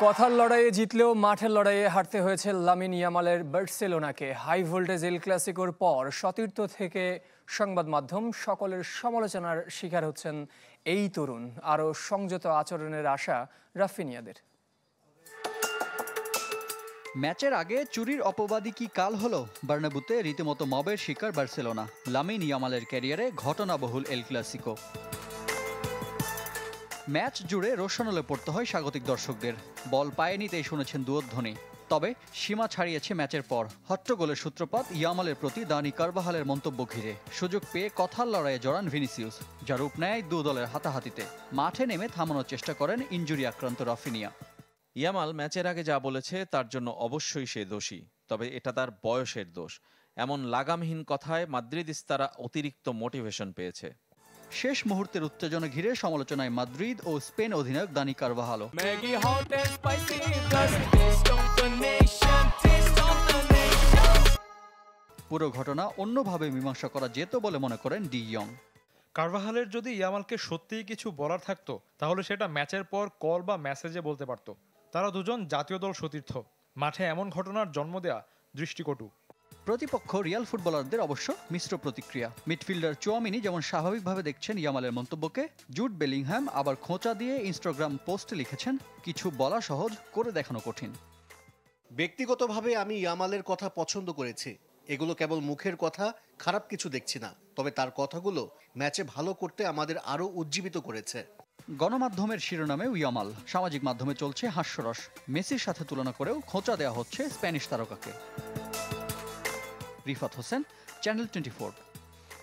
কথার লড়াইয়ে জিতলেও মাঠের লড়াইয়ে হারতে হয়েছে লামিন ইয়ামালের বার্সেলোনাকে। হাই ভোল্টেজ এল ক্লাসিকোর পর সতীর্থ থেকে সংবাদ মাধ্যম সকলের সমালোচনার শিকার হচ্ছেন এই তরুণ। আরও সংযত আচরণের আশা রাফিনিয়াদের। ম্যাচের আগে চুরির অপবাদী কি কাল হলো? বার্নাবুতে রীতিমতো মবের শিকার বার্সেলোনা। লামিন ইয়ামালের ক্যারিয়ারে ঘটনাবহুল এল ক্লাসিকো। ম্যাচ জুড়ে রোশনলে পড়তে হয় স্বাগতিক দর্শকদের। বল পায়ে নিতেই শুনেছেন দুয়োধ্বনি। তবে সীমা ছাড়িয়েছে ম্যাচের পর। হট্টগোলের সূত্রপাত ইয়ামালের প্রতি দানি কারবাহালের মন্তব্য ঘিরে। সুযোগ পেয়ে কথার লড়াইয়ে জড়ান ভিনিসিয়াস, যা রূপ নেয় দু দলের হাতাহাতিতে। মাঠে নেমে থামানোর চেষ্টা করেন ইনজুরি আক্রান্ত রাফিনিয়া। ইয়ামাল ম্যাচের আগে যা বলেছে তার জন্য অবশ্যই সে দোষী, তবে এটা তার বয়সের দোষ। এমন লাগামহীন কথায় মাদ্রিদিস্তারা অতিরিক্ত মোটিভেশন পেয়েছে। শেষ মুহূর্তের উত্তেজনা ঘিরে সমালোচনায় মাদ্রিদ ও স্পেন অধিনায়ক দানি কারবাহালো। পুরো ঘটনা অন্যভাবে মীমাংসা করা যেত বলে মনে করেন ডি ইয়ং। কারভাহালের যদি ইয়ামালকে সত্যিই কিছু বলার থাকতো তাহলে সেটা ম্যাচের পর কল বা মেসেজে বলতে পারতো। তারা দুজন জাতীয় দল সতীর্থ, মাঠে এমন ঘটনার জন্ম দেয়া দৃষ্টিকটু। প্রতিপক্ষ রিয়াল ফুটবলারদের অবশ্য মিশ্র প্রতিক্রিয়া। মিডফিল্ডার চুয়ামিনি যেমন স্বাভাবিকভাবে দেখছেন ইয়ামালের মন্তব্যকে, জুড বেলিংহ্যাম আবার খোঁচা দিয়ে ইনস্টাগ্রাম পোস্টে লিখেছেন, কিছু বলা সহজ, করে দেখানো কঠিন। ব্যক্তিগতভাবে আমি ইয়ামালের কথা পছন্দ করেছি। এগুলো কেবল মুখের কথা, খারাপ কিছু দেখছি না। তবে তার কথাগুলো ম্যাচে ভালো করতে আমাদের আরও উজ্জীবিত করেছে। গণমাধ্যমের শিরোনামেও ইয়ামাল, সামাজিক মাধ্যমে চলছে হাস্যরস। মেসির সাথে তুলনা করেও খোঁচা দেওয়া হচ্ছে স্প্যানিশ তারকাকে। রিফাত হোসেন, চ্যানেল 24।